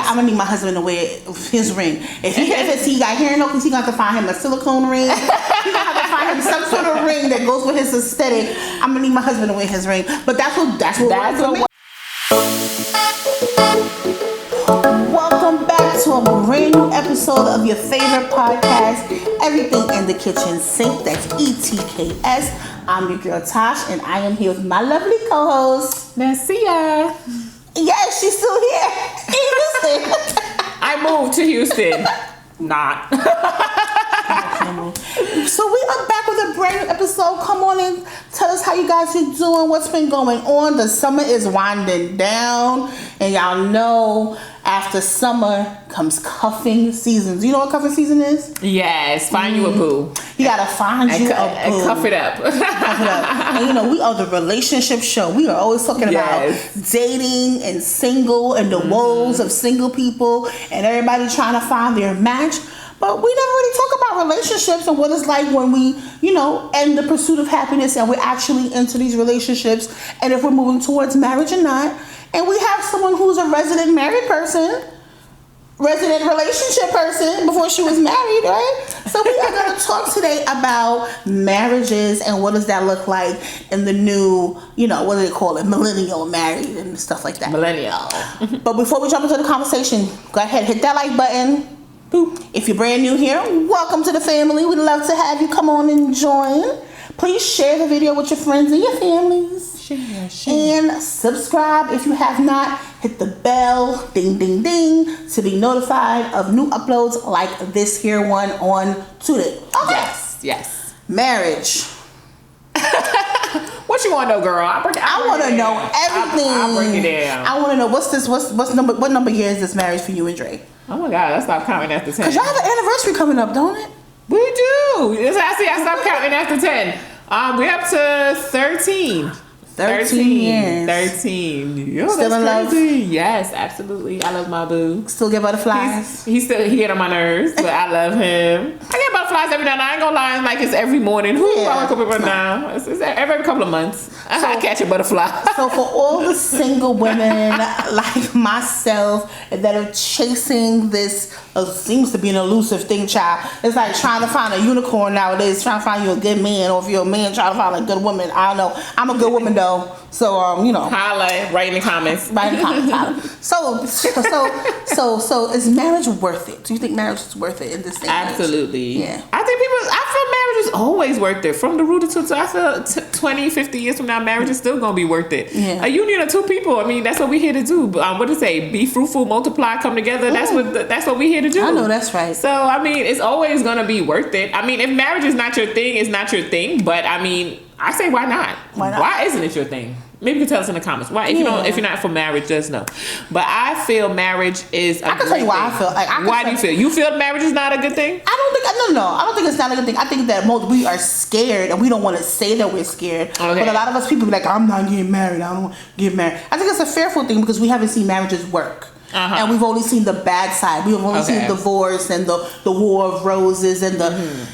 I'm gonna need my husband to wear his ring. If he got hearing no, because he got to find him a silicone ring. He gonna have to find him some sort of ring that goes with his aesthetic. I'm gonna need my husband to wear his ring. But that's what Welcome back to a brand new episode of your favorite podcast, Everything in the Kitchen Sink. That's ETKS. I'm your girl Tasha, and I am here with my lovely co-host Nasia. Yes, she's still here in Houston. I moved to Houston. Not. So we are back with a brand new episode. Come on and tell us how you guys are doing. What's been going on? The summer is winding down, and y'all know after summer comes cuffing season. Do you know what cuffing season is? Yes, find you a boo. You gotta find you a boo. And cuff it up. Cuff it up. And you know, we are the relationship show. We are always talking about dating and single and the woes of single people and everybody trying to find their match. But we never really talk about relationships and what it's like when we, end the pursuit of happiness and we're actually into these relationships and if we're moving towards marriage or not. And we have someone who's a resident married person, resident relationship person before she was married, right? So we are going to talk today about marriages and what does that look like in the new, what do they call it? Millennial married and stuff like that. Millennial. But before we jump into the conversation, go ahead, hit that like button. Boop. If you're brand new here, welcome to the family. We'd love to have you come on and join. Please share the video with your friends and your families. Share. And subscribe if you have not. Hit the bell, ding, ding, ding, to be notified of new uploads like this here one on today. Okay. Yes. Marriage. What you want to know, girl? I want to know everything. I'll break it down. I want to know what number year is this marriage for you and Dre? Oh my God, I stopped counting after 10. Because y'all have an anniversary coming up, don't it? We do. I stopped counting after 10. We're up to 13. 13 years. 13. Yo, still in love? Yes, absolutely. I love my boo. Still get butterflies? He get on my nerves, but I love him. I get butterflies every now and then. I ain't gonna lie, like it's every morning. I wake up right now. It's every couple of months. I catch a butterfly. So for all the single women like myself that are chasing this seems to be an elusive thing, child. It's like trying to find a unicorn nowadays, trying to find you a good man, or if you're a man trying to find a good woman. I don't know. I'm a good woman though. So holla, write in the comments. So is marriage worth it? Do you think marriage is worth it in this day? Absolutely. Yeah. I feel marriage is always worth it. From the root to I feel 20, 50 years from now, marriage is still gonna be worth it. Yeah. A union of two people. I mean, that's what we're here to do. What to say? Be fruitful, multiply, come together. That's what we're here to do. I know that's right. So I mean, it's always gonna be worth it. I mean, if marriage is not your thing, it's not your thing. But I mean, I say why not? Why not? Why isn't it your thing? Maybe you can tell us in the comments. Why? If you're not for marriage, just know. But I feel marriage is a I can tell you why thing. I feel. Why do you feel? You feel marriage is not a good thing? I don't think it's not a good thing. I think that we are scared and we don't want to say that we're scared. Okay. But a lot of us people be like, I'm not getting married. I don't want to get married. I think it's a fearful thing because we haven't seen marriages work. And we've only seen the bad side. We've only seen divorce and the war of roses and the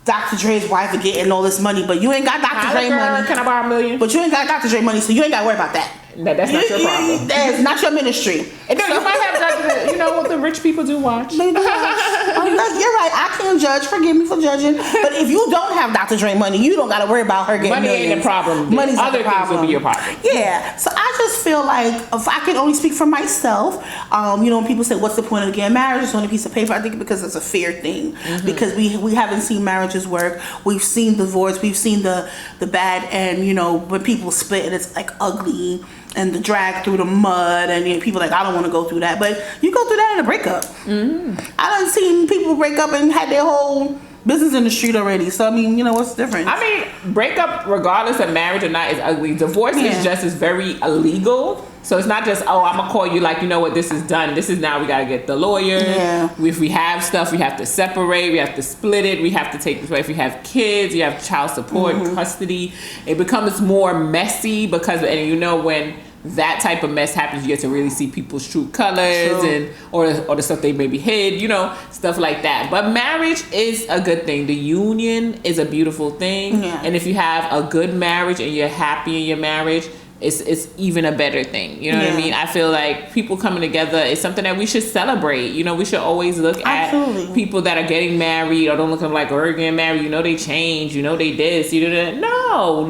Dr. Dre's wife are getting all this money, but you ain't got Dr. Dre money. Can I borrow $1 million? But you ain't got Dr. Dre money, so you ain't got to worry about that. That's not your problem. That's not your ministry. You might have what the rich people do watch. They do watch. You're right. I can't judge. Forgive me for judging. But if you don't have Dr. Dre money, you don't got to worry about her getting money millions. Ain't the problem. Money's other the problem. things will be your problem. Yeah. So I just feel like if I can only speak for myself, when people say, "What's the point of getting married? It's on a piece of paper." I think because it's a fair thing. Because we haven't seen marriages work. We've seen divorce. We've seen the bad end. When people split and it's like ugly. And the drag through the mud, and people like, I don't want to go through that. But you go through that in a breakup. I done seen people break up and had their whole business in the street already. So I mean, what's the difference? I mean, breakup, regardless of marriage or not, is ugly. Divorce is just as very illegal. So it's not just, I'm gonna call you like, this is done. This is now we gotta get the lawyer. Yeah. If we have stuff, we have to separate. We have to split it. We have to take this away. If you have kids, you have child support, custody. It becomes more messy because, when that type of mess happens, you get to really see people's true colors or the stuff they maybe hid, stuff like that. But marriage is a good thing. The union is a beautiful thing. Yeah. And if you have a good marriage and you're happy in your marriage, it's even a better thing. You know what I mean? I feel like people coming together is something that we should celebrate. You know, we should always look at people that are getting married or don't look at them like, oh, they're getting married. You know, they change. You know, they this. You know that. No,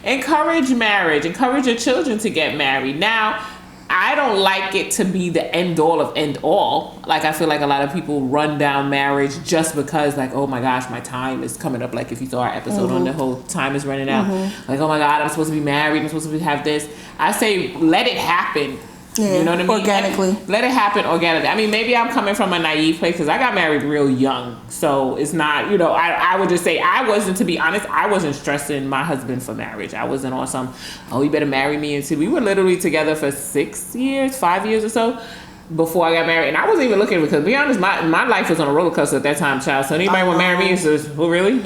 encourage marriage. Encourage your children to get married. Now, I don't like it to be the end all of end all. Like, I feel like a lot of people run down marriage just because, like, oh my gosh, my time is coming up. Like, if you saw our episode on the whole time is running out. Like, oh my God, I'm supposed to be married. I'm supposed to have this. I say, let it happen. You know what I mean? Organically. Let it happen organically. I mean, maybe I'm coming from a naive place because I got married real young. So it's not, you know, I would just say to be honest, I wasn't stressing my husband for marriage. I wasn't on some, oh, you better marry me. And we were literally together for 5 years or so before I got married. And I wasn't even looking because, to be honest, my life was on a roller coaster at that time, child. So anybody want to marry me? It's just, oh, really?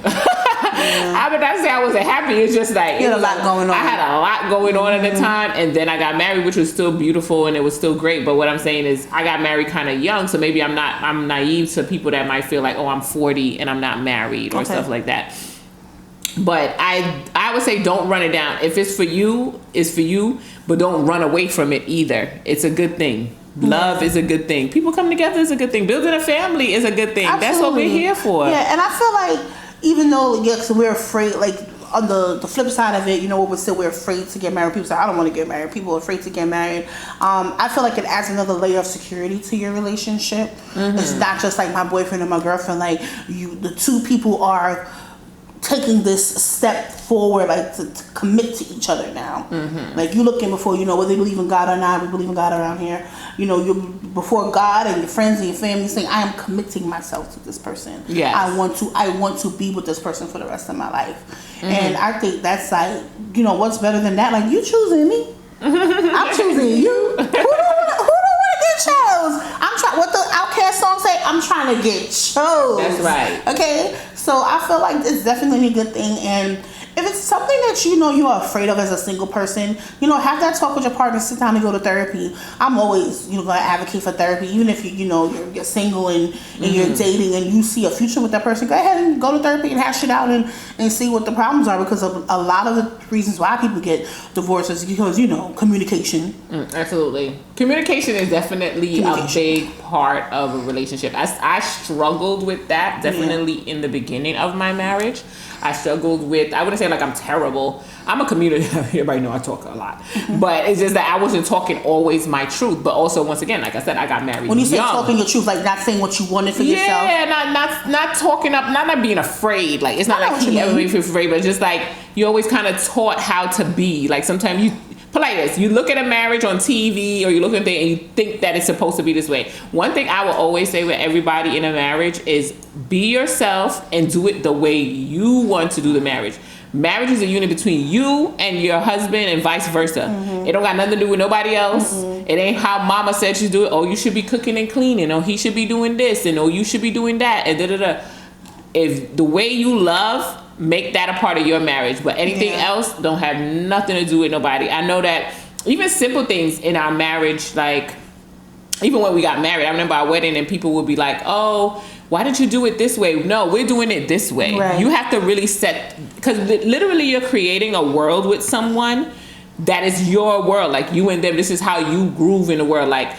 I would not say I wasn't happy. It's just like you had a lot going on. I had a lot going on at the time, and then I got married, which was still beautiful and it was still great. But what I'm saying is, I got married kind of young, so maybe I'm naive to people that might feel like, oh, I'm 40 and I'm not married or stuff like that. But I would say don't run it down. If it's for you, it's for you, but don't run away from it either. It's a good thing. Love is a good thing. People coming together is a good thing. Building a family is a good thing. Absolutely. That's what we're here for. Yeah, and I feel like even though, so we're afraid, like on the flip side of it, you know, we're afraid to get married. People say, I don't want to get married. People are afraid to get married. I feel like it adds another layer of security to your relationship. It's not just like my boyfriend and my girlfriend. Like, the two people are taking this step forward, like to commit to each other now. Like, you looking before, you know, whether they believe in God or not. We believe in God around here. You know, you're before God and your friends and your family saying, I am committing myself to this person. Yes. I want to be with this person for the rest of my life. And I think that's like, you know, what's better than that? Like, you choosing me. I'm choosing you. Who don't want to get chose? What the Outkast song say? I'm trying to get chose. That's right. Okay? So I feel like it's definitely a good thing. And if it's something that you know you are afraid of as a single person, you know, have that talk with your partner. Sit down and go to therapy. I'm always, you know, going to advocate for therapy. Even if you're single and you're dating and you see a future with that person, go ahead and go to therapy and hash it out and see what the problems are. Because of a lot of the reasons why people get divorced is because, you know, communication. Absolutely. Communication is definitely a big part of a relationship. I struggled with that definitely in the beginning of my marriage. I struggled with, I wouldn't say like I'm terrible. I'm a communicator. Everybody know I talk a lot. But it's just that I wasn't talking always my truth. But also, once again, like I said, I got married when you say young. Talking your truth, like not saying what you wanted for yourself? Yeah, not talking up, not being afraid. Like, it's not like he ever made me feel afraid, but just like, you always kind of taught how to be. Like, sometimes you, like this, you look at a marriage on TV or you look at things and you think that it's supposed to be this way. One thing I will always say with everybody in a marriage is be yourself and do it the way you want to do the marriage. Marriage is a union between you and your husband and vice versa. It don't got nothing to do with nobody else. It ain't how mama said you do it. Oh, you should be cooking and cleaning. Oh, he should be doing this. And oh, you should be doing that. And da-da-da. If the way you love, make that a part of your marriage. But anything else don't have nothing to do with nobody. I know that even simple things in our marriage, like even when we got married, I remember our wedding and people would be like, oh, why did you do it this way? No, we're doing it this way. Right. You have to really set, because literally you're creating a world with someone that is your world. Like, you and them, this is how you groove in the world. Like,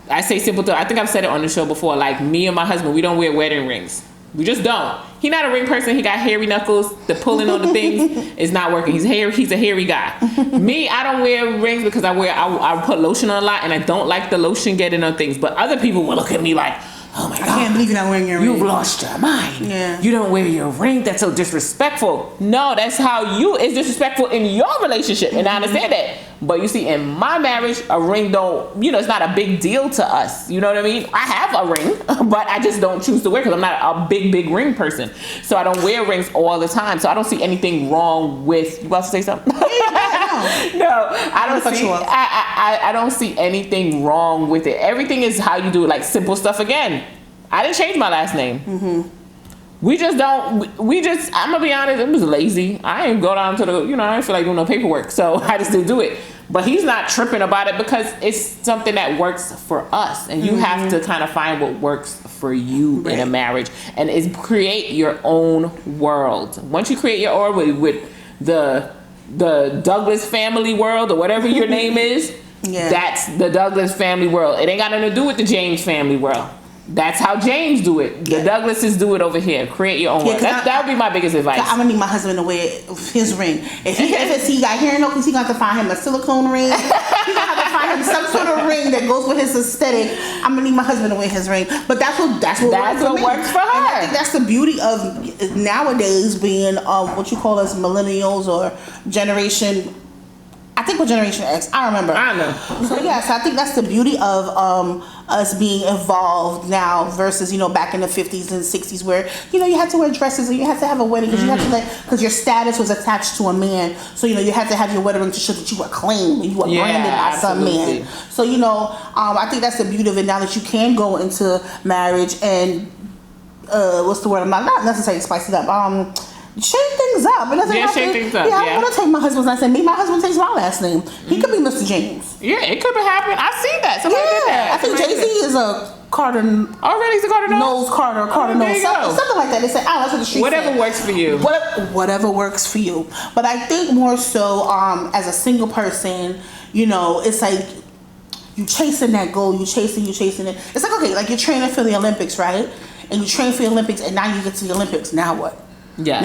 I say simple thing. I think I've said it on the show before. Like, me and my husband, we don't wear wedding rings. We just don't. He not a ring person. He got hairy knuckles. The pulling on the things is not working. He's a hairy guy. Me, I don't wear rings because I put lotion on a lot, and I don't like the lotion getting on things. But other people will look at me like, oh my God, I can't believe you're not wearing your ring. You've lost your mind. Yeah. You don't wear your ring. That's so disrespectful. No, that's how it's disrespectful in your relationship. And I understand that. But you see, in my marriage, a ring it's not a big deal to us. You know what I mean? I have a ring, but I just don't choose to wear because I'm not a big ring person. So I don't wear rings all the time. So I don't see anything wrong with, you about to say something? No, I don't see anything wrong with it. Everything is how you do it, like simple stuff. Again, I didn't change my last name. I'm gonna be honest, it was lazy. I didn't go down to I didn't feel like doing no paperwork, so I just didn't do it. But he's not tripping about it because it's something that works for us, and you have to kind of find what works for you in a marriage, and create your own world. Once you create your own with the the Douglas family world or whatever your name is. Yeah. That's the Douglas family world. It ain't got nothing to do with the James family world. That's how James do it. The Douglases do it over here. Create your own world. That would be my biggest advice. I'm gonna need my husband to wear his ring. If he got hair no, because he got to find him a silicone ring. He gonna have to find him some sort of ring that goes with his aesthetic. I'm gonna need my husband to wear his ring. But that's what works for her. And I think that's the beauty of nowadays being what you call as millennials or generation. I think we're Generation X. I remember. I know. So I think that's the beauty of us being evolved now versus back in the 50s and 60s where you had to wear dresses and you had to have a wedding because you had to because your status was attached to a man. So you had to have your wedding ring to show that you were claimed and you were branded by some man. So I think that's the beauty of it now that you can go into marriage and what's the word? I'm not necessarily spice it up. Shake things up. It doesn't have shake to, things up. I want to take my husband's last name. Maybe my husband takes my last name. He could be Mr. James. Yeah, it could have happened. I've seen that. Somebody did that. I think Jay-Z is a Carter. Oh, really? He's a Carter Knowles Carter. Carter Knowles. Something like that. They say, that's what the street Whatever works for you. Whatever works for you. But I think more so as a single person, it's like you chasing that goal. You chasing it. It's like, okay, like you're training for the Olympics, right? And you train for the Olympics and now you get to the Olympics. Now what? Yeah.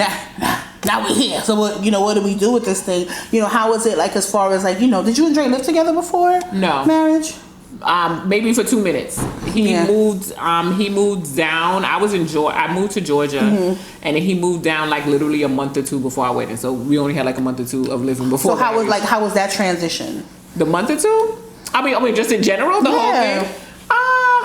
Now we're here. So what do we do with this thing? How is it like as far as like, did you and Dre live together before? No. Marriage? Maybe for 2 minutes. He moved down. I moved to Georgia and then he moved down like literally a month or two before our wedding. So we only had like a month or two of living before. So how was that transition? The month or two? I mean just in general, the whole thing.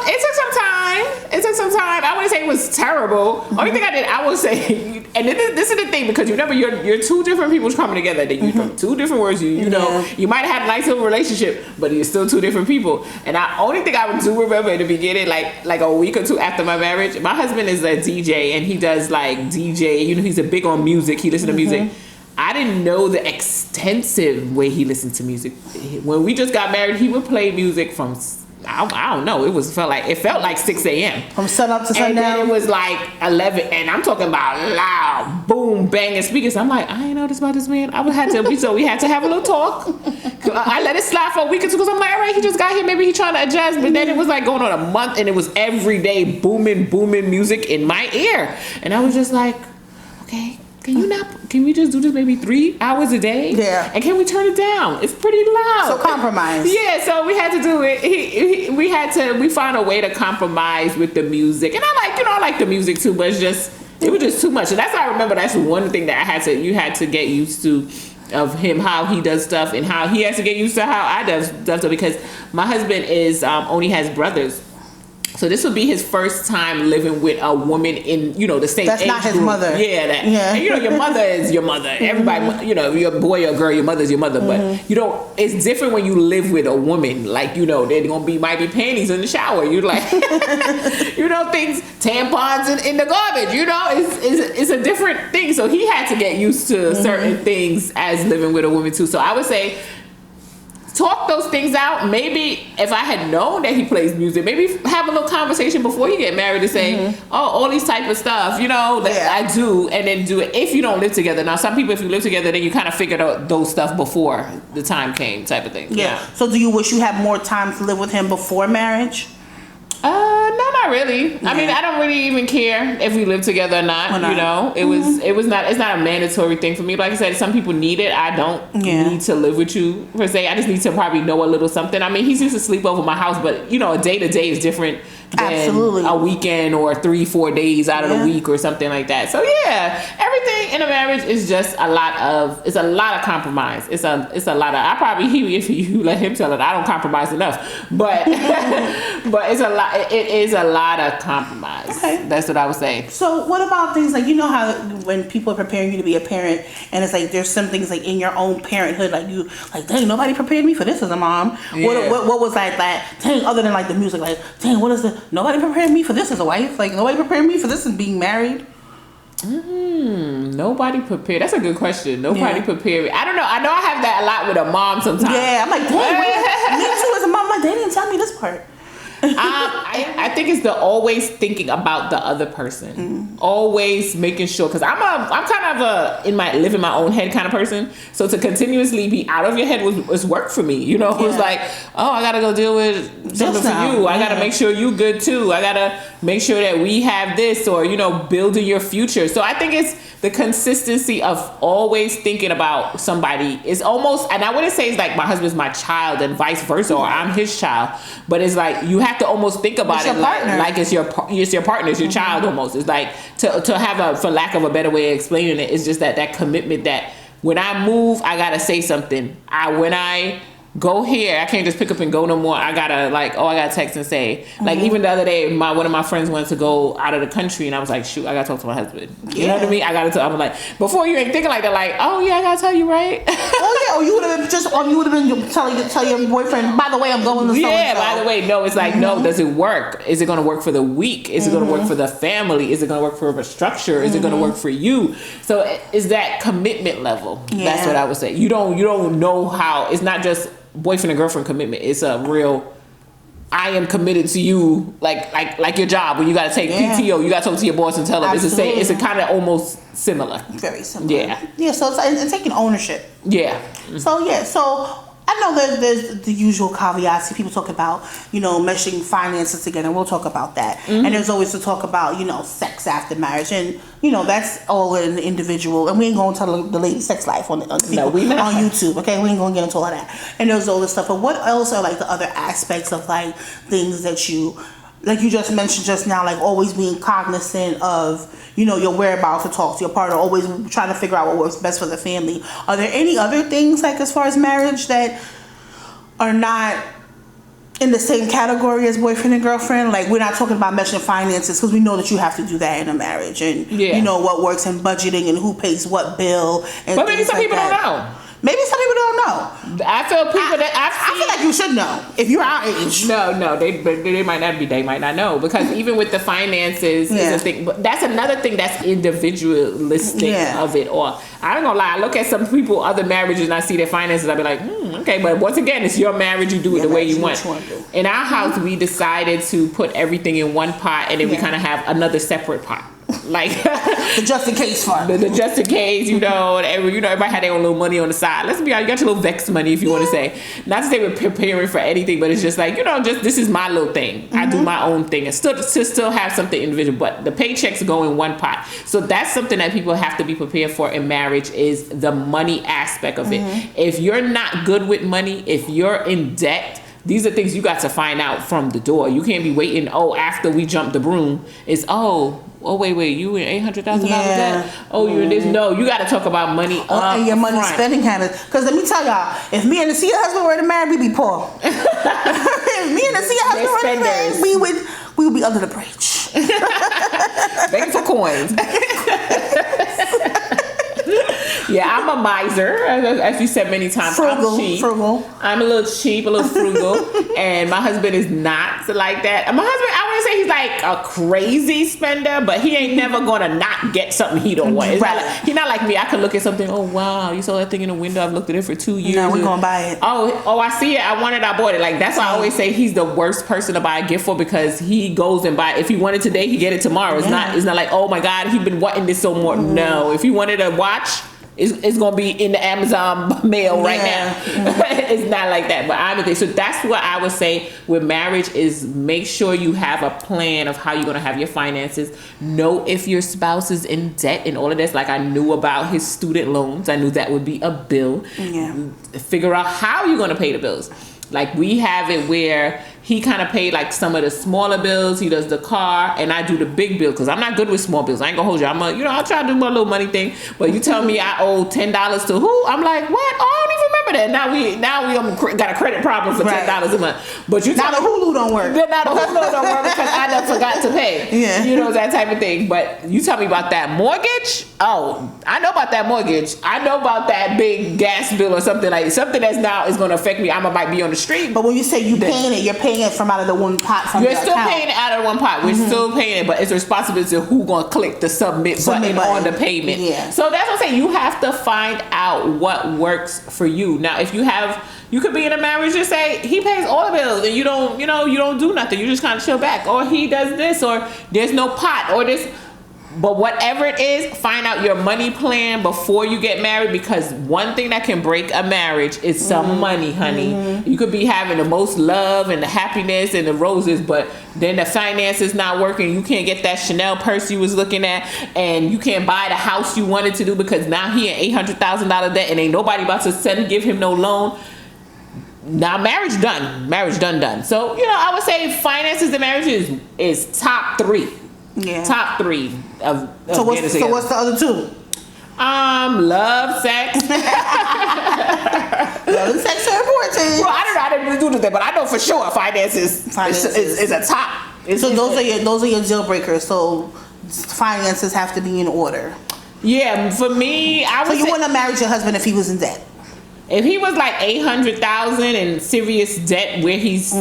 It took some time. I wouldn't say it was terrible. Only thing I would say, and this is the thing, because remember you're two different people coming together. That you from two different words. You know you might have had a nice little relationship, but you're still two different people. And the only thing I do remember in the beginning, like a week or two after my marriage, my husband is a DJ and he does like DJ. He's a big on music. He listens to music. I didn't know the extensive way he listened to music. When we just got married, he would play music from. I don't know. It felt like 6 a.m. From sun up to sundown. And then it was like 11, and I'm talking about loud, boom, banging speakers. I'm like, I ain't know this about this man. So we had to have a little talk. I let it slide for a week or two because I'm like, all right, he just got here. Maybe he's trying to adjust. But then it was like going on a month, and it was every day booming music in my ear, and I was just like, okay. Can we just do this maybe 3 hours a day? Yeah. And can we turn it down? It's pretty loud. So compromise. Yeah, so we had to do it. We found a way to compromise with the music. And I like the music too, but it was just too much. And that's how I remember that's one thing that you had to get used to of him, how he does stuff and how he has to get used to how I does stuff, because my husband only has brothers. So this would be his first time living with a woman in, the same That's age not his group. mother. Yeah, And, your mother is your mother. Everybody, your boy or girl, your mother's your mother. But it's different when you live with a woman. Like, there might be panties in the shower. You like, things, tampons in the garbage. It's a different thing. So he had to get used to certain things as living with a woman too. So I would say, talk those things out. Maybe if I had known that he plays music, maybe have a little conversation before you get married to say, all these type of stuff, that I do, and then do it if you don't live together. Now, some people, if you live together, then you kind of figured out those stuff before the time came, type of thing. Yeah. So do you wish you had more time to live with him before marriage? No, not really. Yeah. I mean, I don't really even care if we live together or not. It's not a mandatory thing for me. Like I said, some people need it. I don't need to live with you per se. I just need to probably know a little something. I mean, he's used to sleep over my house, but a day to day is different than a weekend or 3-4 days out of the week or something like that. So everything in a marriage is just a lot of compromise. It's a lot of, if you let him tell it, I don't compromise enough, but but it's a lot. It is a lot of compromise. Okay. That's what I would say. So what about things like, how when people are preparing you to be a parent, and it's like there's some things like in your own parenthood, like you like, dang, nobody prepared me for this as a mom. Yeah. What was like that? Dang, other than like the music, like, dang, what is the nobody prepared me for this as a wife? Like nobody prepared me for this as being married. Nobody prepared. That's a good question. Nobody prepared me. I don't know. I know I have that a lot with a mom sometimes. Yeah, I'm like, dang, me too as a mom. Like, they didn't tell me this part. I think it's the always thinking about the other person, always making sure. Because I'm kind of live in my own head kind of person. So to continuously be out of your head was work for me. You know, it was like, oh, I gotta go deal with something for you. I gotta make sure you good too. I gotta make sure that we have this, or building your future. So I think it's the consistency of always thinking about somebody. Is almost, and I wouldn't say it's like my husband's my child and vice versa, or I'm his child, but it's like you have to almost think about it like it's your partner, it's your child almost. It's like to have for lack of a better way of explaining it, it's just that commitment that when I move, I gotta say something. When I go here, I can't just pick up and go no more. I gotta I gotta text and say. Like even the other day, one of my friends wanted to go out of the country, and I was like, shoot, I gotta talk to my husband. You know what I mean? I gotta tell. I'm like, before you ain't thinking like that, like, oh yeah, I gotta tell you, right? Or you would have been tell your boyfriend, by the way, I'm going to so-and-so. Yeah, by the way, no, it's like, no, does it work? Is it gonna work for the week? Is it gonna work for the family? Is it gonna work for the structure? Is it gonna work for you? So is that commitment level? That's what I would say. You don't know how. It's not just boyfriend and girlfriend commitment. It's a real, I am committed to you, like your job when you got to take PTO, you got to talk to your boss and tell them. It's a kind of almost similar. Very similar. Yeah. So it's taking ownership. Yeah. So I know there's the usual caveats. People talk about, meshing finances together, and we'll talk about that. And there's always the talk about, sex after marriage. And, that's all an individual. And we ain't going to tell the lady sex life on YouTube, okay? We ain't going to get into all that. And there's all this stuff. But what else are, the other aspects of, things that you... Like you just mentioned just now, always being cognizant of, your whereabouts to talk to your partner, always trying to figure out what works best for the family. Are there any other things, as far as marriage, that are not in the same category as boyfriend and girlfriend? We're not talking about meshing finances, because we know that you have to do that in a marriage. And, what works in budgeting and who pays what bill. And but maybe some people don't know. Maybe some people don't know. I feel people I feel like you should know if you're our age. No, they might not be. They might not know, because even with the finances is a thing. But that's another thing that's individualistic of it. Or I ain't gonna lie, I look at some people, other marriages, and I see their finances. I be like, okay. But once again, it's your marriage. You do it the way you want. In our house, we decided to put everything in one pot, and then we kind of have another separate pot. The just in case fund. The just in case, everybody had their own little money on the side. Let's be honest, you got your little Vex money, if you want to say. Not to say we're preparing for anything, but it's just just this is my little thing. I do my own thing, and still have something individual. But the paychecks go in one pot. So that's something that people have to be prepared for in marriage, is the money aspect of it. If you're not good with money, if you're in debt, these are things you got to find out from the door. You can't be waiting. After we jump the broom, it's wait, you in $800,000 debt? You in this? No, you got to talk about money up and your money spending habits. Because let me tell y'all, if me and Nasia husband were to marry, we'd be poor. If me and Nasia husband were to marry, we would be under the bridge. Begging for coins. Yeah, I'm a miser, as you said many times. I'm cheap. Frugal. I'm a little cheap, a little frugal, and my husband is not like that. My husband, I wouldn't say he's like a crazy spender, but he ain't never gonna not get something he don't want. He's not like me. I could look at something. Oh wow, you saw that thing in the window. I've looked at it for 2 years. No, we're gonna buy it. Oh, I see it. I want it. I bought it. That's why I always say he's the worst person to buy a gift for, because he goes and buy it. If he wanted today, he get it tomorrow. It's not like, oh my God, he been wanting this so more. No, if he wanted a watch, it's gonna be in the Amazon mail right now. It's not like that. But I would think so. That's what I would say with marriage is make sure you have a plan of how you're gonna have your finances. Know if your spouse is in debt and all of this. Like I knew about his student loans. I knew that would be a bill. Figure out how you're gonna pay the bills. Like we have it where he kind of paid like some of the smaller bills. He does the car, and I do the big bill because I'm not good with small bills. I ain't gonna hold you. I'll try to do my little money thing. But you tell me I owe $10 to who? I'm like, what? Oh, I don't even remember that. Now we got a credit problem for $10 a month. But you now the Hulu don't work. Now the Hulu don't work because I done forgot to pay. Yeah. That type of thing. But you tell me about that mortgage. Oh, I know about that mortgage. I know about that big gas bill or something that's now is going to affect me. I might be on the street. But when you say you're paying it from out of the one pot. You're still paying it out of the one pot. We're still paying it, but it's a responsibility of who going to click the submit button on the payment. Yeah. So that's what I'm saying. You have to find out what works for you. Now, if you have You could be in a marriage and say he pays all the bills and you don't do nothing. You just kind of chill back, or he does this, or there's no pot, or this. But whatever it is, find out your money plan before you get married, because one thing that can break a marriage is some money, honey. You could be having the most love and the happiness and the roses, but then the finances not working. You can't get that Chanel purse you was looking at, and you can't buy the house you wanted to do because now he in $800,000 debt and ain't nobody about to give him no loan. Now marriage done. So, I would say finances and marriage is top 3. Yeah. Top 3 of so what's the other 2? Love, sex. Love and sex are important. Well, I don't know. I didn't really do this, but I know for sure finances is a top. So those are your deal breakers. So finances have to be in order. Yeah, for me, I would. So you wouldn't have married your husband if he was in debt? If he was like $800,000 in serious debt, where he's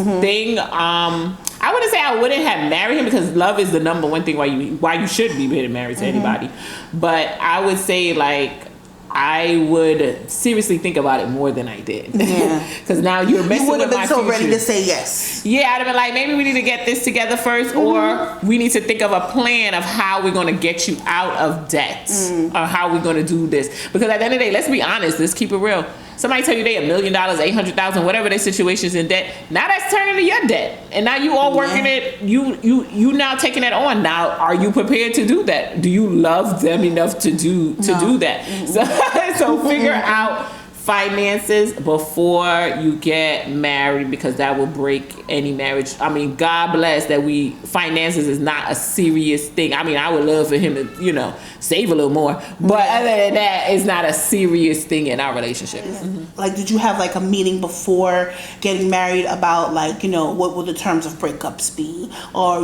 I wouldn't say I wouldn't have married him, because love is the number one thing why you should be getting married to anybody. But I would say, like, I would seriously think about it more than I did. Yeah. Because now you're messing with my future. You would have been so ready to say yes. Yeah, I'd have been like, maybe we need to get this together first, or we need to think of a plan of how we're going to get you out of debt, or how we're going to do this. Because at the end of the day, let's be honest, let's keep it real. Somebody tell you they $1 million, $800,000, whatever their situation is in debt. Now that's turning to your debt, and now you all working it. You now taking that on. Now, are you prepared to do that? Do you love them enough to do that? So figure out finances before you get married, because that will break any marriage. I mean, God bless that finances is not a serious thing. I mean, I would love for him to, save a little more. But other than that, it's not a serious thing in our relationship. Like, did you have like a meeting before getting married about like, what will the terms of breakups be? Or,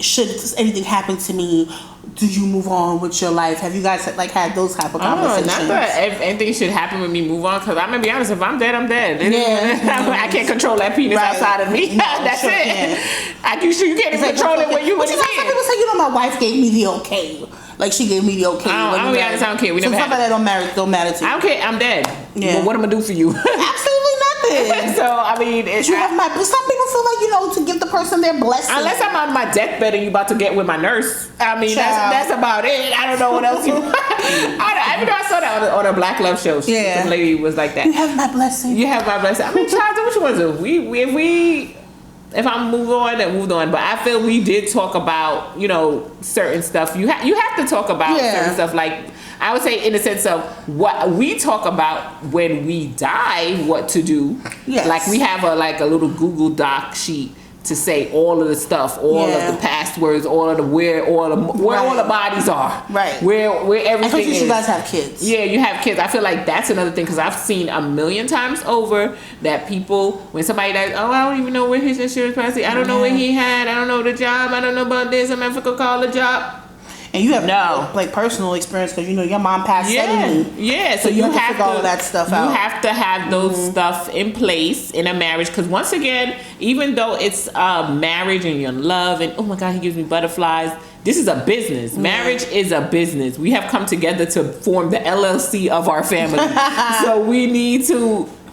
should anything happen to me, do you move on with your life? Have you guys had those type of conversations? Not that if anything should happen with me, move on. Because I'm gonna be honest, if I'm dead, I'm dead. I can't control that penis outside of me. That's it. You can't even control it when you in his hand. Some people say, my wife gave me the okay. Like, she gave me the okay. I don't care. We never had that don't matter to you. I don't care. I'm dead. Yeah. Well, what am I gonna do for you? Absolutely nothing. So I mean, some people feel like to give the person their blessing. Unless I'm on my deathbed and you about to get with my nurse. I mean, that's about it. I don't know what else you. I saw that on a Black Love show. Some lady was like that. You have my blessing. You have my blessing. I mean, child, what you want to do? If I move on, then moved on. But I feel we did talk about, certain stuff. You have to talk about certain stuff. Like, I would say in the sense of what we talk about when we die, what to do. Yes. Like, we have a little Google Doc sheet to say all of the stuff, all of the passwords, all of the where all the bodies are, right? Where everything is. You guys have kids. Yeah, you have kids. I feel like that's another thing, because I've seen 1,000,000 times over that people, when somebody dies, I don't even know where his insurance policy. I don't know what he had. I don't know the job. I don't know about this. I'm never gonna call the job. And you have personal experience, because your mom passed suddenly. Yeah, so you have to figure all that stuff out. You have to have those stuff in place in a marriage, because once again, even though it's a marriage and you're in love and, oh my God, he gives me butterflies, this is a business. Marriage is a business. We have come together to form the LLC of our family. So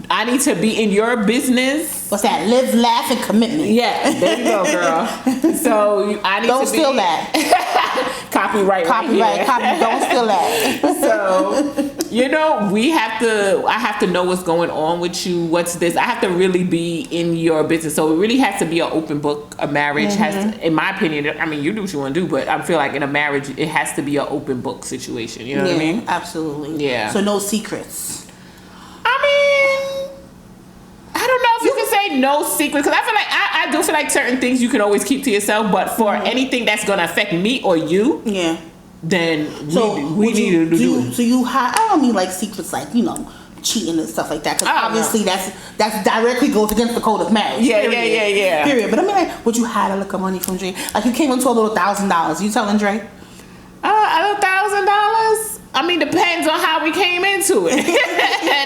I need to be in your business. What's that? Live, laugh, and commitment. Yeah, there you go, girl. So I need Don't steal that. Copyright. Don't steal that. So, I have to know what's going on with you. What's this? I have to really be in your business. So it really has to be an open book. A marriage has to, in my opinion, I mean, you do what you want to do, but I feel like in a marriage, it has to be an open book situation. You know what I mean? Absolutely. Yeah. So no secrets. I don't know if you can say no secret, because I feel like I do feel like certain things you can always keep to yourself, but for anything that's gonna affect me or you, then we need to do it. So I don't mean like secrets, like cheating and stuff like that, because obviously that's directly goes against the code of marriage. Yeah. Period. But I mean, like, would you hide a look of money from Dre? Like, you came into a little $1,000. You telling Dre? A little $1,000. I mean, depends on how we came into it.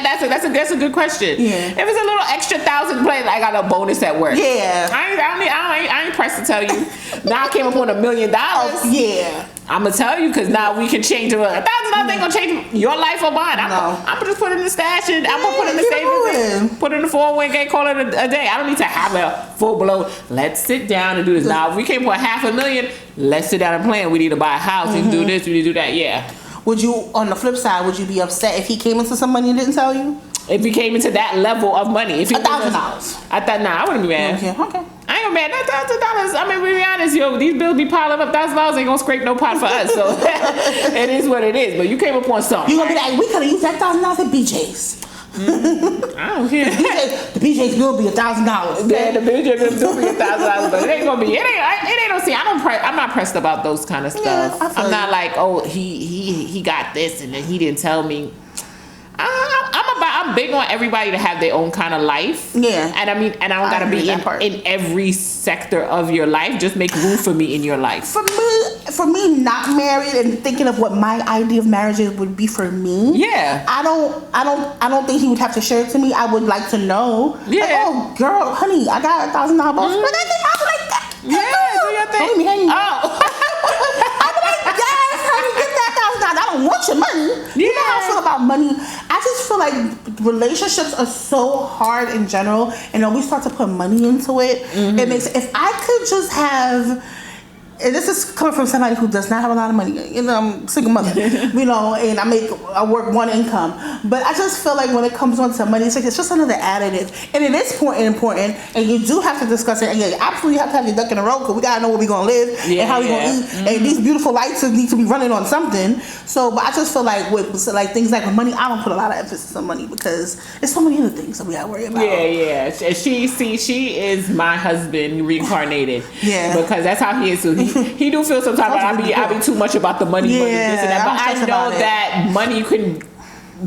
That's a good question. Yeah. If it's a little extra $1,000, I got a bonus at work. Yeah. I ain't pressed to tell you. Now I came up on $1 million. Yeah. I'm gonna tell you because now we can change it. $1,000 ain't gonna change your life or mine. I'm gonna just put it in the stash and I'm gonna put it in the savings. Put it in the 401k. Call it a day. I don't need to have a full blow. Let's sit down and do this. Now if we came for $500,000, let's sit down and plan. We need to buy a house. We need to do this. We need to do that. Yeah. Would you, on the flip side, would you be upset if he came into some money and didn't tell you? If he came into that level of money, if he $1,000, I thought, nah, I wouldn't be mad. Okay. I ain't mad. That $1,000. I mean, we be honest, yo, these bills be piling up. $1,000 ain't gonna scrape no pot for us. So it is what it is. But you came upon something. You gonna be like, we could have used that $1,000 at BJ's. I don't care. The BJ's bill be $1,000. Yeah, the BJ's bill be $1,000, but it ain't gonna be. It ain't no see. I'm not pressed about those kind of stuff. Yeah, I'm not like, oh, he got this and then he didn't tell me. I'm big on everybody to have their own kind of life. Yeah. And I don't gotta be in every sector of your life. Just make room for me in your life. For me, not married and thinking of what my idea of marriage would be for me. Yeah. I don't think he would have to share it to me. I would like to know. Yeah. Like, oh, girl, honey, I got $1,000. But I think I was like that. Yeah, do your thing. Don't leave me hanging. Oh. I'm like, yes, honey, get that $1,000. I don't want your money. Yeah. You know how I feel about money? I just feel like relationships are so hard in general, and when we start to put money into it, it makes. If I could just have. And this is coming from somebody who does not have a lot of money. You know, I'm a single mother, you know, and I work one income. But I just feel like when it comes on to money, it's just another additive. And it is important, and you do have to discuss it. And you absolutely have to have your duck in a row because we got to know where we're going to live and how we're going to eat. And these beautiful lights need to be running on something. So, but I just feel like with things like with money, I don't put a lot of emphasis on money because there's so many other things that we got to worry about. Yeah. She is my husband reincarnated. Yeah. Because that's how he is. So he do feel sometimes like I be too much about the money, money, this and that. But I know that money can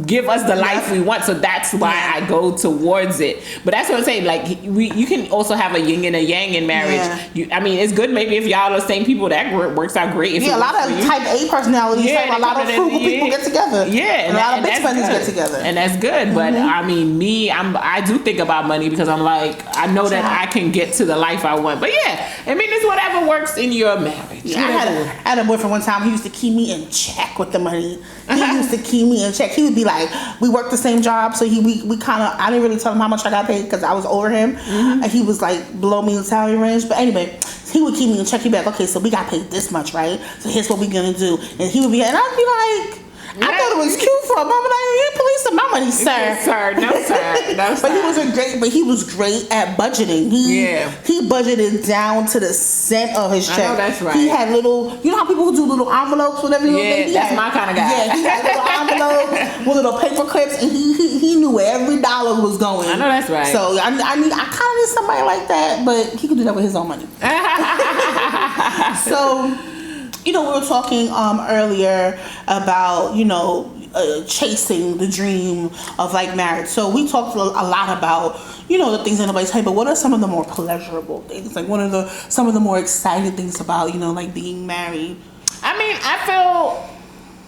give us the life we want, so that's why I go towards it. But that's what I'm saying. Like you can also have a yin and a yang in marriage. I mean, it's good maybe if y'all are the same people, that works out great. If a lot of type A personalities, a lot of frugal people get together. Yeah, and a lot of big spenders get together, and that's good. But I mean, I do think about money because I'm like, I know that I can get to the life I want. But yeah, I mean, it's whatever works in your marriage. Yeah, I had a boyfriend one time. He used to keep me in check with the money. He used to keep me in check. He would be like, we worked the same job, so we kind of, I didn't really tell him how much I got paid because I was over him, and he was like below me in the salary range. But anyway, he would keep me in check. He'd be like, okay, so we got paid this much, right? So here's what we're gonna do. And he would be, and I'd be like, I thought it was cute for him. I'm like, you policing my money, sir. Sir, no, sir. No, sir. But he was great at budgeting. He budgeted down to the cent of his check. I know that's right. He had little, you know how people who do little envelopes with every little thing? That's my kind of guy. Yeah, he had little envelopes with little paper clips, and he knew where every dollar was going. I know that's right. So I kind of need somebody like that, but he could do that with his own money. So, you know, we were talking earlier about, you know, chasing the dream of like marriage. So we talked a lot about, you know, the things that nobody's saying, but what are some of the more pleasurable things? Like, what are some of the more exciting things about, you know, like being married? I mean, I feel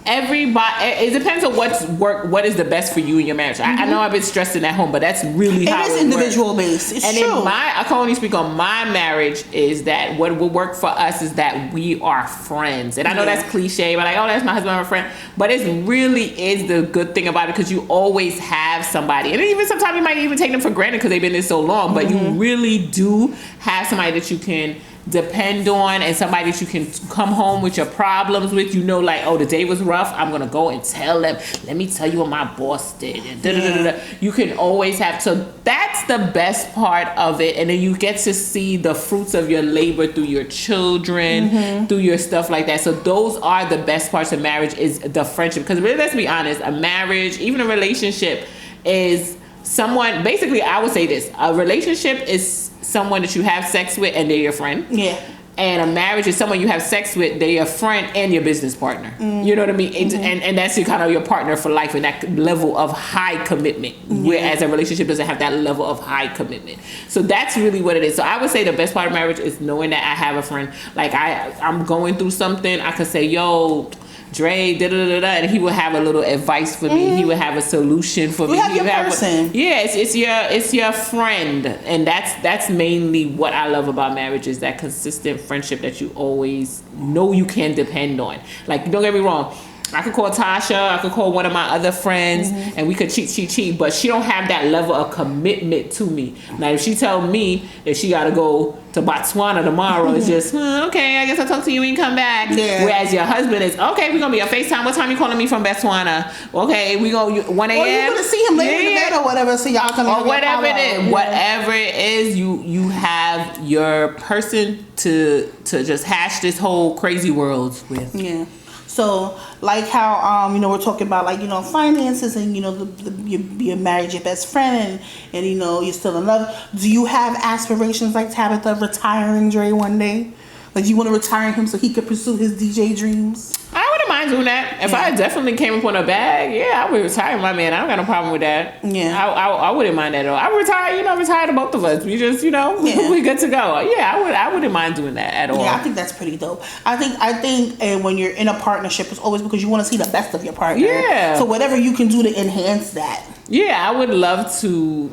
everybody, it depends on what is the best for you in your marriage. I know I've been stressing at home, but that's really how it is individual based. It's true. I can only speak on my marriage, is that what will work for us is that we are friends. And I know that's cliche, but like, oh, that's my husband, I'm a friend. But it really is the good thing about it, because you always have somebody. And even sometimes you might even take them for granted because they've been there so long, but you really do have somebody that you can depend on, and somebody that you can come home with your problems with. You know, like, oh, the day was rough, I'm gonna go and tell them, let me tell you what my boss did, and you can always have. So that's the best part of it. And then you get to see the fruits of your labor through your children, through your stuff like that. So those are the best parts of marriage, is the friendship. Because really, let's be honest, a marriage, even a relationship, is someone, basically I would say this, a relationship is someone that you have sex with and they're your friend. Yeah. And a marriage is someone you have sex with, they're your friend and your business partner. You know what I mean? And that's your kind of your partner for life, and that level of high commitment. Whereas a relationship doesn't have that level of high commitment. So that's really what it is. So I would say the best part of marriage is knowing that I have a friend. Like I'm going through something, I could say, yo, Dre, and he would have a little advice for me. He would have a solution for me. Have your person. It's your friend, and that's mainly what I love about marriage, is that consistent friendship that you always know you can depend on. Like, don't get me wrong, I could call Tasha, I could call one of my other friends, and we could cheat, but she don't have that level of commitment to me. Now, if she tell me that she got to go to Botswana tomorrow, it's just, okay, I guess I'll talk to you when you come back. Yeah. Whereas your husband is, okay, we're going to be on FaceTime. What time you calling me from Botswana? Okay, we go 1 a.m. Or you're going to see him later in the day or whatever, so y'all can or whatever it is. Yeah. Whatever it is, you have your person to just hash this whole crazy world with. Yeah. So, like how we're talking about, like, finances, and you're married, your best friend, and you're still in love. Do you have aspirations like Tabitha retiring Dre one day? Like, do you want to retire him so he could pursue his DJ dreams? I wouldn't mind doing that. If I definitely came upon a bag, I would retire my man. I don't got no problem with that. Yeah. I wouldn't mind that at all. I would retire to both of us. We just, we good to go. Yeah, I wouldn't mind doing that at all. Yeah, I think that's pretty dope. I think when you're in a partnership, it's always because you want to see the best of your partner. Yeah. So whatever you can do to enhance that. Yeah, I would love to,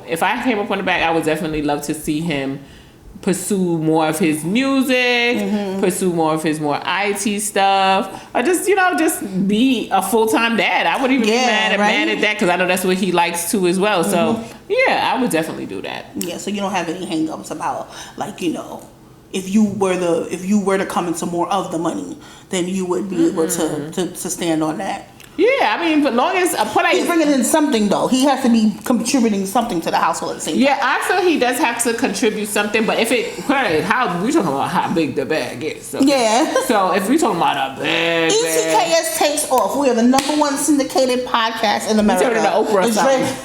if I came upon a bag, I would definitely love to see him pursue more of his music, pursue more of his more IT stuff, or just be a full-time dad. I wouldn't even be mad at that, because I know that's what he likes too as well. So I would definitely do that. Yeah, so you don't have any hang-ups about, like, if you were to come into more of the money, then you would be able to stand on that. Yeah, I mean, but long as he's bringing in something, though. He has to be contributing something to the household at the same time. Yeah, I feel he does have to contribute something, but if we talking about how big the bag is. So, so if we talking about a bag, ETKS takes off. We are the #1 syndicated podcast in America. Turning to Oprah.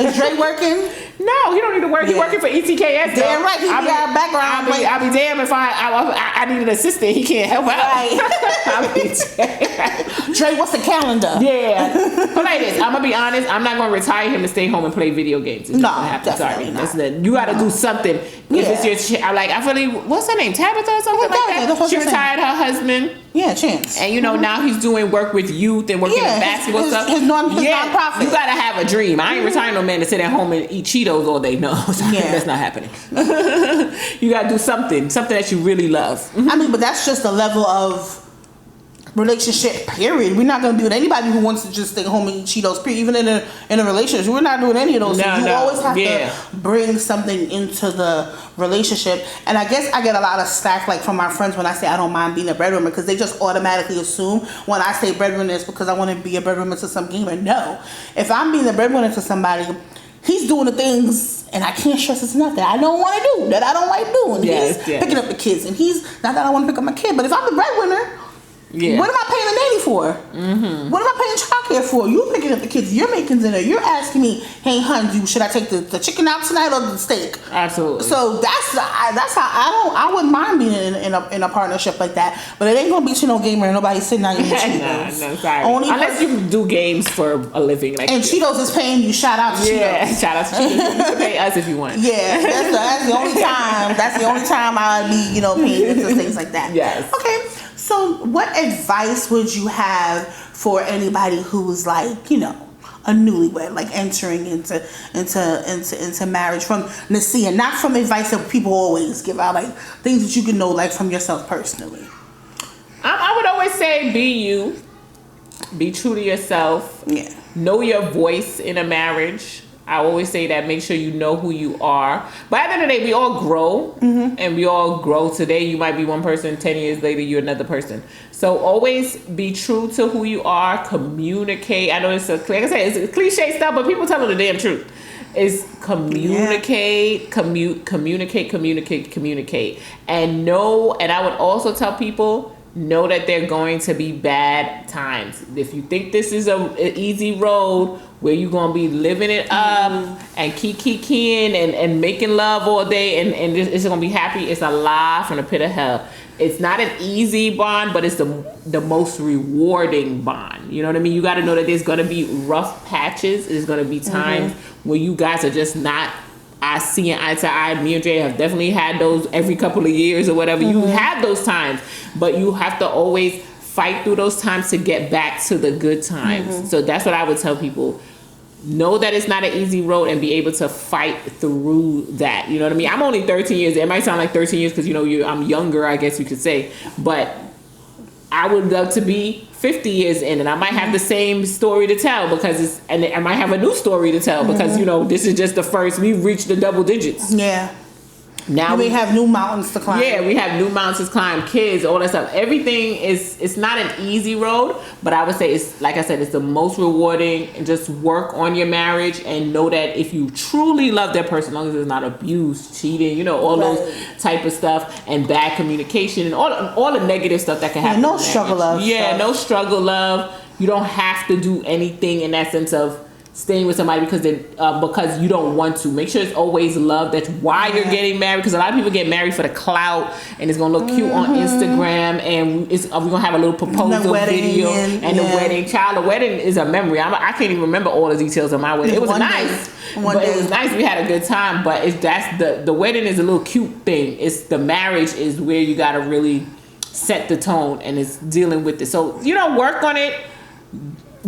Is Dre working? No, he don't need to work. He working for ETKS. Damn right. He be our background. I'll be damn if I need an assistant. He can't help out. Right. I'll be damn. Dre, what's the calendar? Yeah. But like this, I'm gonna be honest. I'm not gonna retire him and stay home and play video games. It's not gonna happen. Sorry, not. You got to do something. If it's your, I feel like, what's her name, Tabitha or something like that. She retired her husband. Yeah, Chance. And now he's doing work with youth and working in basketball stuff. His nonprofit. You gotta have a dream. I ain't retiring no man to sit at home and eat Cheetos all day. No, that's not happening. You gotta do something that you really love. I mean, but that's just a level of relationship, period. We're not going to do it. Anybody who wants to just stay home and eat Cheetos, period, even in a relationship, we're not doing any of those things. You always have to bring something into the relationship. And I guess I get a lot of slack, like, from my friends when I say I don't mind being a breadwinner, because they just automatically assume when I say breadwinner is because I want to be a breadwinner to some gamer. No. If I'm being a breadwinner to somebody, he's doing the things, and I can't stress this enough, that I don't want to do, that I don't like doing. He's picking up the kids, and he's not that I want to pick up my kid, but if I'm the breadwinner, what am I paying the nanny for? What am I paying childcare for? You picking up the kids, you're making dinner, you're asking me, hey, hun, should I take the chicken out tonight or the steak? Absolutely. So that's how I wouldn't mind being in a partnership like that, but it ain't gonna be no gamer and nobody sitting out eating Cheetos. No, sorry. Unless you do games for a living, like, and Cheetos is paying you. Shout out to Cheetos. Yeah, shout out to Cheetos. You can pay us if you want. Yeah, that's the only time. That's the only time I'd be paying into things like that. Yes. Okay. So, what advice would you have for anybody who's like, a newlywed, like entering into marriage, from Nasia, not from advice that people always give out, like things that you can know, like, from yourself personally? I would always say, be you, be true to yourself. Yeah. Know your voice in a marriage. I always say that, make sure you know who you are. But at the end of the day, we all grow, and we all grow. Today, you might be one person, 10 years later, you're another person. So always be true to who you are, communicate. I know it's like I said, it's cliche stuff, but people tell the damn truth. It's communicate, communicate. And I would also tell people, know that they're going to be bad times. If you think this is an easy road where you're going to be living it up and kicking and making love all day and it's going to be happy, it's a lie from the pit of hell. It's not an easy bond, but it's the most rewarding bond. You know what I mean? You got to know that there's going to be rough patches. There's going to be times where you guys are just not seeing eye to eye. Me and Dre have definitely had those every couple of years or whatever. You have those times, but you have to always fight through those times to get back to the good times. So that's what I would tell people. Know that it's not an easy road and be able to fight through that. You know what I mean? I'm only 13 years. It might sound like 13 years because, I'm younger, I guess you could say. But I would love to be 50 years in, and I might have the same story to tell and I might have a new story to tell because, this is just the first. We've reached the double digits. Yeah. Now we have new mountains to climb. Yeah, we have new mountains to climb, kids, all that stuff. Everything it's not an easy road, but I would say it's, like I said, it's the most rewarding. And just work on your marriage and know that if you truly love that person, as long as it's not abuse, cheating, all those type of stuff, and bad communication and all the negative stuff that can happen. No struggle love. Yeah, no struggle love. You don't have to do anything in that sense of staying with somebody because you don't want to. Make sure it's always love. That's why you're getting married, because a lot of people get married for the clout and it's gonna look cute on Instagram, and we're gonna have a little proposal video and the wedding. Child, the wedding is a memory. I can't even remember all the details of my wedding. It was nice. It was nice. We had a good time, but the wedding is a little cute thing. It's the marriage is where you gotta really set the tone, and it's dealing with it. So work on it.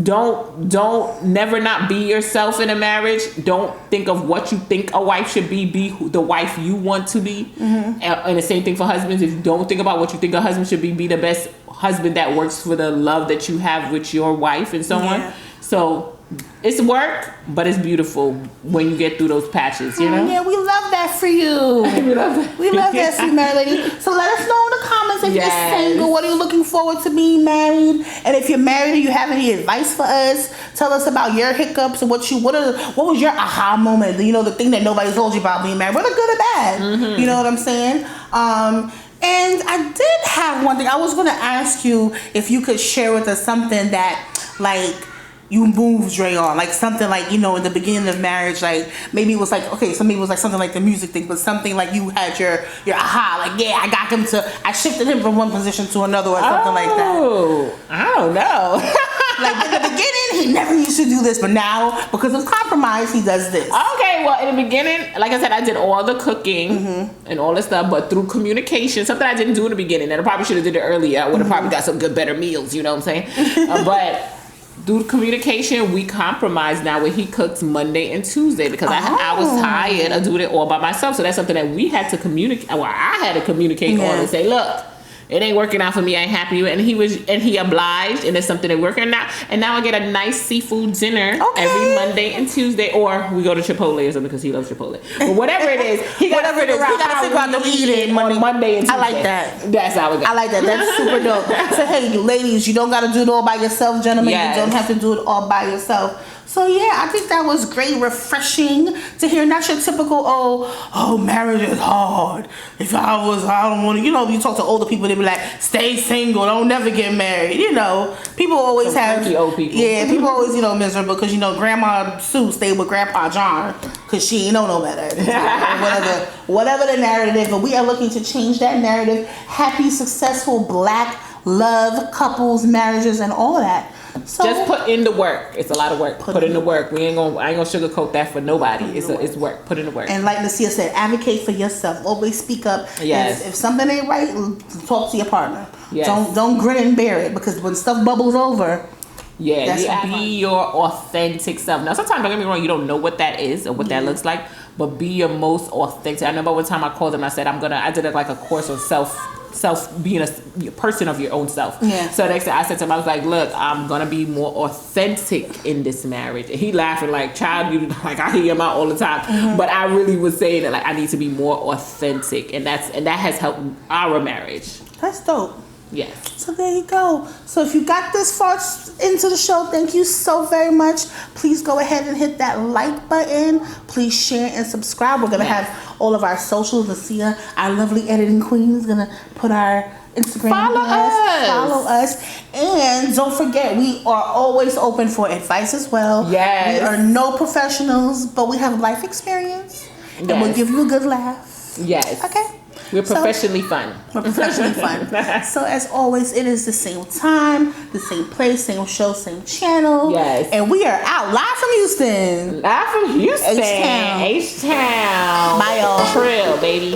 Don't never not be yourself in a marriage. Don't think of what you think a wife should be the wife you want to be. And the same thing for husbands. If you don't think about what you think a husband should be the best husband that works for the love that you have with your wife and so on. So it's work, but it's beautiful when you get through those patches, Yeah, we love that for you. We love that for you, married lady. So let us know in the comments if you're single. What are you looking forward to being married? And if you're married and you have any advice for us, tell us about your hiccups and what was your aha moment? The thing that nobody told you about being married, whether good or bad. You know what I'm saying? And I did have one thing. I was going to ask you if you could share with us something that you moved Dre on, like something like, in the beginning of marriage, like maybe it was like, okay, so maybe it was like something like the music thing, but something like you had your aha, like, yeah, I shifted him from one position to another or something like that. Oh, I don't know. Like in the beginning, he never used to do this, but now, because of compromise, he does this. Okay, well, in the beginning, like I said, I did all the cooking and all this stuff, but through communication, something I didn't do in the beginning, and I probably should have did it earlier. I would have probably got some better meals, you know what I'm saying? But through communication, we compromise now where he cooks Monday and Tuesday because I was tired of doing it all by myself. So that's something that we had to communicate. Well, I had to communicate on and say, look, it ain't working out for me. I ain't happy with it. And he obliged, and it's something that working out. And now I get a nice seafood dinner every Monday and Tuesday, or we go to Chipotle or something because he loves Chipotle. But whatever it is, he got to figure out the eating on Monday and Tuesday. I like that. That's how it goes. I like that. That's super dope. So hey, ladies, you don't got to do it all by yourself, gentlemen. You don't have to do it all by yourself. So yeah, I think that was great, refreshing to hear. Not your typical, marriage is hard. If I don't want to, you talk to older people, they be like, stay single, don't never get married. People always have, old people. Yeah, people always, miserable because, Grandma Sue stayed with Grandpa John because she ain't know no better. whatever the narrative is, but we are looking to change that narrative. Happy, successful Black love couples, marriages, and all that. So just put in the work. It's a lot of work. Put in the work. I ain't gonna sugarcoat that for nobody. It's work. Put in the work. And like Nasia said, advocate for yourself. Always speak up. Yes. If something ain't right, talk to your partner. Yes. Don't grin and bear it, because when stuff bubbles over. Be your authentic self. Now, sometimes, don't get me wrong, you don't know what that is or what that looks like, but be your most authentic. I remember one time I called him. I said I did like a course on self being a person of your own self. Yeah. So next time I said to him, I was like, look, I'm gonna be more authentic in this marriage. And he laughing like, child, you like, I hear him out all the time. But I really was saying that, like, I need to be more authentic, and that has helped our marriage. That's dope. Yes. So there you go. So if you got this far into the show, thank you so very much. Please go ahead and hit that like button. Please share and subscribe. We're going to have all of our socials. Nasia, our lovely editing queen, is going to put our Instagram. Follow us. And don't forget, we are always open for advice as well. Yes. We are no professionals, but we have life experience. And we'll give you a good laugh. Yes. Okay. We're professionally fun. We're professionally fun. So as always, it is the same time, the same place, same show, same channel. Yes. And we are out live from Houston. Live from Houston. H-Town. H-Town. Bye, y'all. Trill, baby.